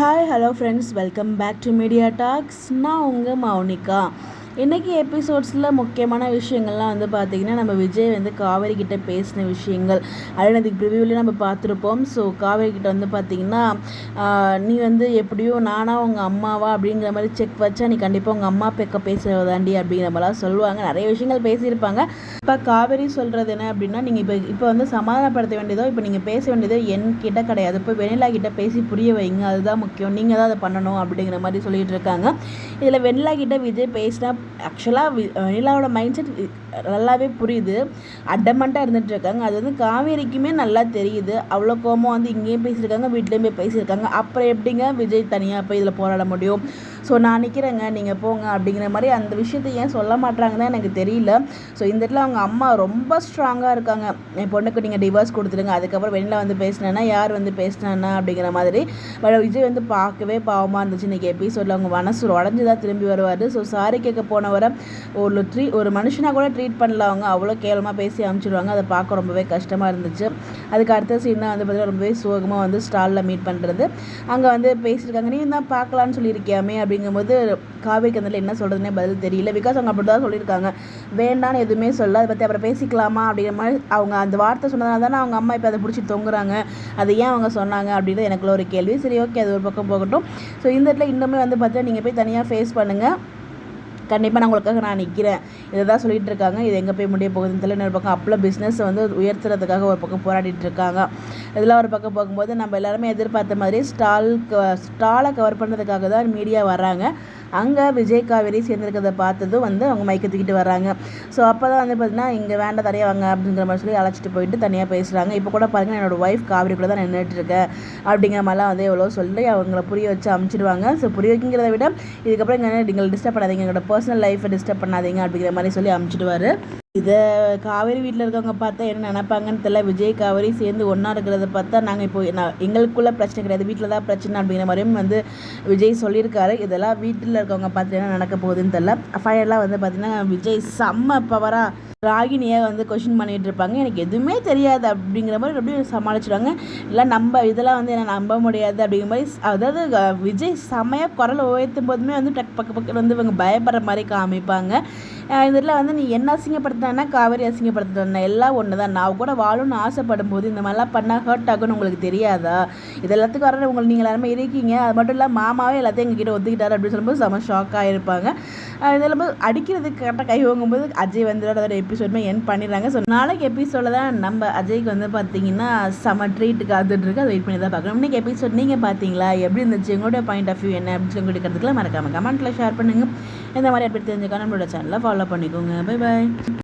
Hi hello friends, welcome back to media talks. நான் உங்கள் மௌனிகா. இன்றைக்கி எபிசோட்ஸில் முக்கியமான விஷயங்கள்லாம் பார்த்திங்கன்னா, நம்ம விஜய் காவேரி கிட்டே பேசின விஷயங்கள் அதுக்கு ப்ரிவியூலேயே நம்ம பார்த்துருப்போம். ஸோ காவேரி கிட்ட பார்த்திங்கன்னா, நீ எப்படியோ நானா உங்கள் அம்மாவா அப்படிங்கிற மாதிரி செக் வச்சா நீ கண்டிப்பாக உங்கள் அம்மா பேக்க பேசுகிறதாண்டி அப்படிங்கிற மாதிரிலாம் சொல்லுவாங்க. நிறைய விஷயங்கள் பேசியிருப்பாங்க. இப்போ காவேரி சொல்கிறது என்ன அப்படின்னா, நீங்கள் இப்போ சமாதானப்படுத்த வேண்டியதோ, இப்போ நீங்கள் பேச வேண்டியதோ என்கிட்ட கிடையாது, இப்போ வெண்ணிலா கிட்டே பேசி புரிய வைங்க, அதுதான் முக்கியம், நீங்கள் தான் அதை பண்ணணும் அப்படிங்கிற மாதிரி சொல்லிகிட்டு இருக்காங்க. இதில் வெண்ணிலா கிட்டே விஜய் பேசினா ஆக்சுவலாக வெண்ணிலாவோட மைண்ட் செட் நல்லாவே புரியுது. அடமெண்ட்டாக இருந்துகிட்ருக்காங்க. அது காவேரிக்குமே நல்லா தெரியுது. அவ்வளோ கோபம் இங்கேயும் பேசியிருக்காங்க, வீட்லேயும் போய் பேசியிருக்காங்க. அப்புறம் எப்படிங்க விஜய் தனியாக போய் இதில் போராட முடியும்? ஸோ நான் நிற்கிறேங்க, நீங்கள் போங்க அப்படிங்கிற மாதிரி அந்த விஷயத்தை ஏன் சொல்ல மாட்டாங்கன்னு எனக்கு தெரியல. ஸோ இந்த இடத்துல அவங்க அம்மா ரொம்ப ஸ்ட்ராங்காக இருக்காங்க. என் பொண்ணுக்கு நீங்கள் டிவோர்ஸ் கொடுத்துருங்க, அதுக்கப்புறம் வெளியில் பேசினேன்னா யார் பேசினான்னா அப்படிங்கிற மாதிரி. விஜய் பார்க்கவே பாவமாக இருந்துச்சு இன்றைக்கி எபிசோடில். அவங்க மனசு உடஞ்சி தான் திரும்பி வருவார். ஸோ சாரி கேட்க போனவரை ஒரு மனுஷனாக கூட ட்ரீட் பண்ணல. அவங்க அவ்வளோ கேவலமாக பேசி அனுப்பிச்சிடுவாங்க. அதை பார்க்க ரொம்பவே கஷ்டமாக இருந்துச்சு. அதுக்கு அடுத்த சீனாக பார்த்தீங்கன்னா ரொம்பவே சோகமாக ஸ்டாலில் மீட் பண்ணுறது. அங்கே பேசியிருக்காங்க, நீ தான் பார்க்கலான்னு சொல்லியிருக்கியாமே அப்படிங்கும்போது காவேரிக்கு அந்த என்ன சொல்கிறதுனே பதில் தெரியல. பிகாஸ் அவங்க அப்படி தான் சொல்லியிருக்காங்க, வேண்டான்னு எதுவுமே சொல்ல, அதை பற்றி அப்புறம் பேசிக்கலாமா அப்படிங்கிற மாதிரி அவங்க அந்த வார்த்தை சொன்னதுனால தானே அவங்க அம்மா இப்போ அதை பிடிச்சி தொங்குறாங்க. அதை ஏன் அவங்க சொன்னாங்க அப்படின்றது எனக்குள்ள ஒரு கேள்வி. சரி, ஓகே, அது ஒரு பக்கம் போகட்டும். ஸோ இந்த இடத்துல இன்னுமே பார்த்தா நீங்கள் போய் தனியாக ஃபேஸ் பண்ணுங்கள், கண்டிப்பாக நான் உங்களுக்காக நான் நிற்கிறேன், இதை தான் சொல்லிகிட்டு இருக்காங்க. இது எங்கே போய் முடிய போகுதுன்னு தெரியல. இன்னொரு பக்கம் அப்பள பிஸ்னஸ் உயர்த்துறதுக்காக ஒரு பக்கம் போராடிட்டு இருக்காங்க. இதெல்லாம் ஒரு பக்கம் போகும்போது நம்ம எல்லாருமே எதிர்பார்த்த மாதிரி ஸ்டாலை கவர் பண்ணுறதுக்காக தான் மீடியா வர்றாங்க. அங்கே விஜய் காவேரி சேர்ந்துருக்கிறத பார்த்ததும் அவங்க மைக்கத்துக்கிட்டு வர்றாங்க. ஸோ அப்போ தான் பார்த்தீங்கன்னா, இங்கே வேண்டாம் தனியாக வாங்க அப்படிங்கிற மாதிரி சொல்லி அழைச்சிட்டு போயிட்டு தனியாக பேசுகிறாங்க. இப்போ கூட பாருங்கள், என்னோடய ஒய்ஃப் காவேரி கூட தான் நின்றுட்டு இருக்கேன் அப்படிங்கிற மாதிரிலாம் எவ்வளோ சொல்லி அவங்கள புரிய வச்சு அமுச்சிடுவாங்க. ஸோ புரிய வைக்கிறத விட இதுக்கப்புறம் நீங்கள் டிஸ்டர்ப் பண்ணாதீங்க, எங்களோட பர்சனல் லைஃப்பை டிஸ்டர்ப் பண்ணாதீங்க அப்படிங்கிற மாதிரி சொல்லி அமுச்சிடுவார். இதை காவேரி வீட்டில் இருக்கவங்க பார்த்தா என்ன நினைப்பாங்கன்னு தெரியல. விஜய் காவேரி சேர்ந்து ஒன்றா இருக்கிறத பார்த்தா நாங்கள் இப்போ எங்களுக்குள்ளே பிரச்சனை கிடையாது, வீட்டில் தான் பிரச்சனை அப்படிங்கிற மாதிரியும் விஜய் சொல்லியிருக்காரு. இதெல்லாம் வீட்டில் இருக்கவங்க பார்த்து என்ன நடக்க போகுதுன்னு தெரியல. ஃபைனலாக பார்த்தீங்கன்னா விஜய் செம்ம பவராக ராகினியை கொஷின் பண்ணிகிட்டு இருப்பாங்க. எனக்கு எதுவுமே தெரியாது அப்படிங்கிற மாதிரி எப்படி சமாளிச்சிடுவாங்க. இல்லை நம்ம இதெல்லாம் என்ன நம்ப முடியாது அப்படிங்கிற மாதிரி. அதாவது விஜய் செம்மையாக குரலை உயர்த்தும் போதுமே பக்கம் இவங்க பயப்படுற மாதிரி காமிப்பாங்க. இதில் நீ என்ன அசிங்கப்படுத்தினா காவேரி அசிங்கப்படுத்தினா எல்லாம் ஒன்று தான். நான் கூட வாழும்னு ஆசைப்படும் போது இந்த மாதிரிலாம் பண்ணால் ஹர்ட் ஆகுன்னு உங்களுக்கு தெரியாதா? இது எல்லாத்துக்கும் வர நீங்கள் எல்லாருமே இருக்கீங்க. அது மட்டும் இல்லை, மாமாவே எல்லாத்தையும் எங்ககிட்ட ஒத்துக்கிட்டார் அப்படின்னு சொல்லும்போது செம்ம ஷாக்காக இருப்பாங்க. இதெல்லாம் அடிக்கிறதுக்கு கரெக்டாக கை வாங்கும்போது அஜய் அதோட எபிசோடுமே என் பண்ணிடுறாங்க. ஸோ நாளைக்கு எபிசோடில் தான் நம்ம அஜய்க்கு பார்த்தீங்கன்னா செம்ம ட்ரீட் காத்துட்டு இருக்கு. அதை வெயிட் பண்ணி தான் பார்க்கணும். இன்றைக்கி எபிசோட் நீங்கள் பார்த்தீங்களா, எப்படி இருந்துச்சு, உங்களோட பாயிண்ட் ஆஃப் வியூ என்ன அப்படின்னு சொல்லி கொடுக்கறதுக்குலாம் மறக்காமல் கமெண்ட்டில் ஷேர் பண்ணுங்கள். இந்த மாதிரி அப்படி தெரிஞ்சுக்கணும் நம்மளோட சேனலை ஃபாலோ பண்ணிக்கோங்க. Bye bye.